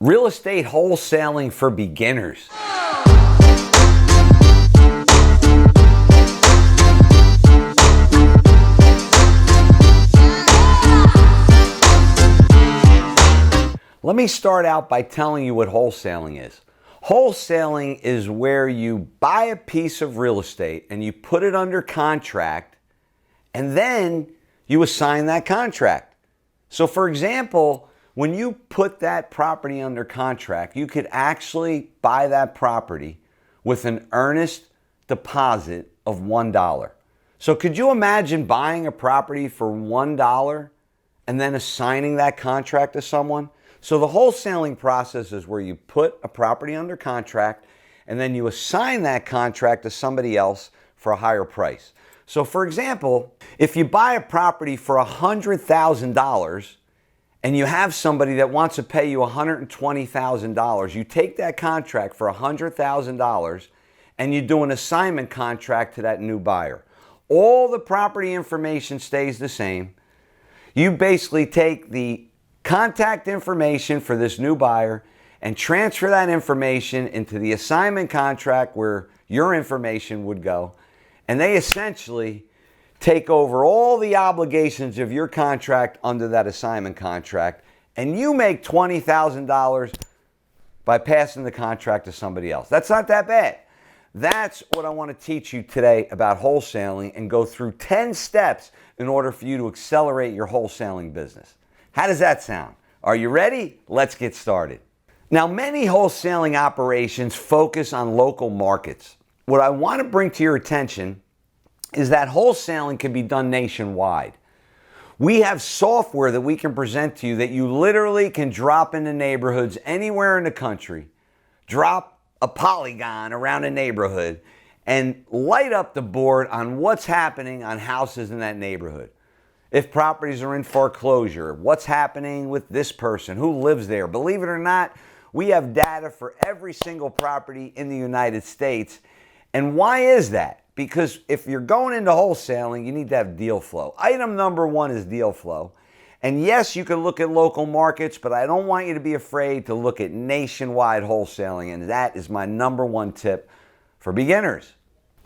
Real estate wholesaling for beginners. Let me start out by telling you what wholesaling is. Wholesaling is where you buy a piece of real estate and you put it under contract and then you assign that contract. So for example, when you put that property under contract, you could actually buy that property with an earnest deposit of $1. So could you imagine buying a property for $1 and then assigning that contract to someone? So the wholesaling process is where you put a property under contract and then you assign that contract to somebody else for a higher price. So for example, if you buy a property for $100,000 and you have somebody that wants to pay you $120,000, you take that contract for $100,000 and you do an assignment contract to that new buyer. All the property information stays the same. You basically take the contact information for this new buyer and transfer that information into the assignment contract where your information would go. And they essentially take over all the obligations of your contract under that assignment contract. And you make $20,000 by passing the contract to somebody else. That's not that bad. That's what I want to teach you today about wholesaling and go through 10 steps in order for you to accelerate your wholesaling business. How does that sound? Are you ready? Let's get started. Now, many wholesaling operations focus on local markets. What I want to bring to your attention is that wholesaling can be done nationwide. We have software that we can present to you that you literally can drop into neighborhoods anywhere in the country, drop a polygon around a neighborhood, and light up the board on what's happening on houses in that neighborhood. If properties are in foreclosure, what's happening with this person, who lives there. Believe it or not, we have data for every single property in the United States. And why is that? Because if you're going into wholesaling, you need to have deal flow. Item number one is deal flow. And yes, you can look at local markets, but I don't want you to be afraid to look at nationwide wholesaling. And that is my number one tip for beginners.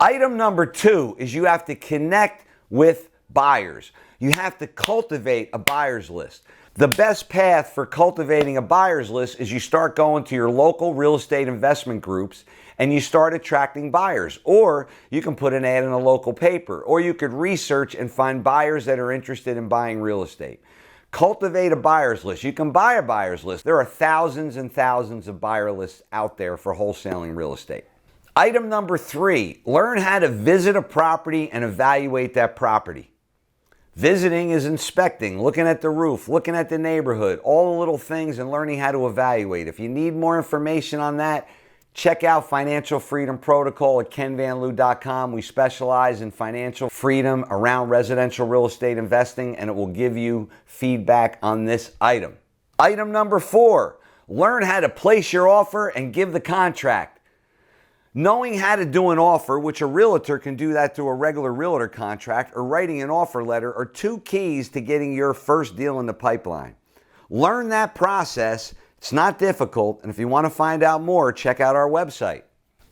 Item number two is you have to connect with buyers. You have to cultivate a buyer's list. The best path for cultivating a buyer's list is you start going to your local real estate investment groups and you start attracting buyers. Or you can put an ad in a local paper, or you could research and find buyers that are interested in buying real estate. Cultivate a buyer's list. You can buy a buyer's list. There are thousands and thousands of buyer lists out there for wholesaling real estate. Item number three, learn how to visit a property and evaluate that property. Visiting is inspecting, looking at the roof, looking at the neighborhood, all the little things, and learning how to evaluate. If you need more information on that, check out Financial Freedom Protocol at kenvanliew.com. We specialize in financial freedom around residential real estate investing, and it will give you feedback on this item. Item number four, learn how to place your offer and give the contract. Knowing how to do an offer, which a realtor can do that through a regular realtor contract, or writing an offer letter, are two keys to getting your first deal in the pipeline. Learn that process. It's not difficult, and if you want to find out more, check out our website.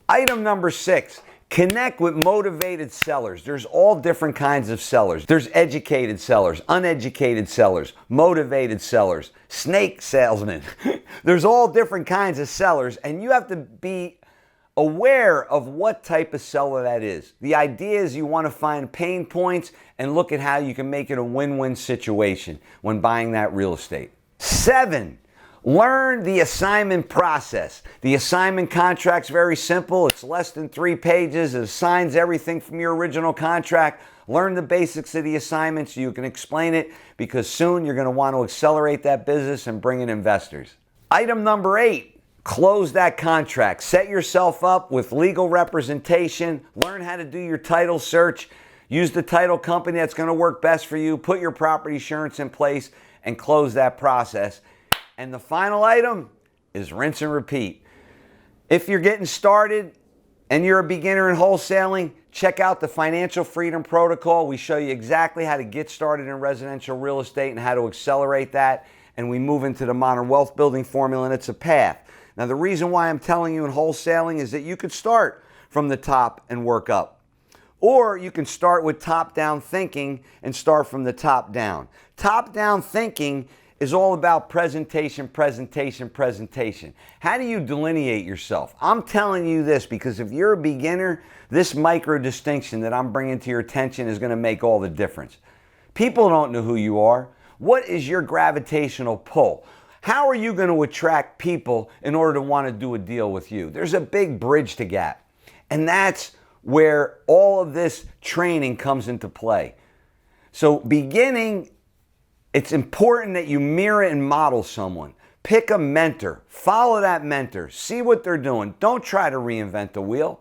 Item number six, connect with motivated sellers. There's all different kinds of sellers. There's educated sellers, uneducated sellers, motivated sellers, snake salesmen. There's all different kinds of sellers, and you have to be aware of what type of seller that is. The idea is you want to find pain points and look at how you can make it a win-win situation when buying that real estate. 7, learn the assignment process. The assignment contract's very simple. It's less than 3 pages. It assigns everything from your original contract. Learn the basics of the assignment so you can explain it, because soon you're going to want to accelerate that business and bring in investors. Item number 8. Close that contract. Set yourself up with legal representation. Learn how to do your title search. Use the title company that's going to work best for you. Put your property insurance in place and close that process. And the final item is rinse and repeat. If you're getting started and you're a beginner in wholesaling, check out the Financial Freedom Protocol. We show you exactly how to get started in residential real estate and how to accelerate that. and we move into the modern wealth building formula, and it's a path. Now, the reason why I'm telling you in wholesaling is that you could start from the top and work up. Or you can start with top-down thinking and start from the top down. Top-down thinking is all about presentation, presentation, presentation. How do you delineate yourself? I'm telling you this because if you're a beginner, this micro distinction that I'm bringing to your attention is going to make all the difference. People don't know who you are. What is your gravitational pull? How are you going to attract people in order to want to do a deal with you? There's a big bridge to gap. And that's where all of this training comes into play. So beginning, it's important that you mirror and model someone. Pick a mentor. Follow that mentor. See what they're doing. Don't try to reinvent the wheel.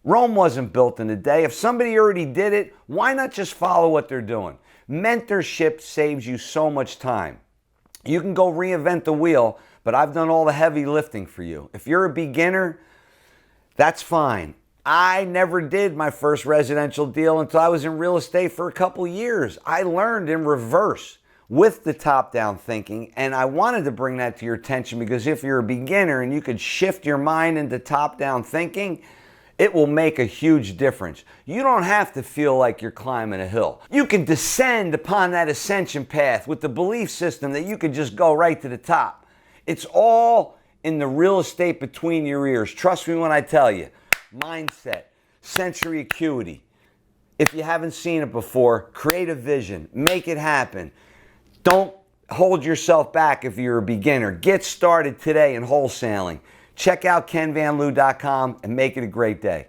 Rome wasn't built in a day. If somebody already did it, why not just follow what they're doing? Mentorship saves you so much time. You can go reinvent the wheel, but I've done all the heavy lifting for you. If you're a beginner, that's fine. I never did my first residential deal until I was in real estate for a couple years. I learned in reverse with the top-down thinking, and I wanted to bring that to your attention because if you're a beginner and you could shift your mind into top-down thinking, it will make a huge difference. You don't have to feel like you're climbing a hill. You can descend upon that ascension path with the belief system that you could just go right to the top. It's all in the real estate between your ears. Trust me when I tell you. Mindset, sensory acuity. If you haven't seen it before, create a vision, make it happen. Don't hold yourself back if you're a beginner. Get started today in wholesaling. Check out kenvanliew.com and make it a great day.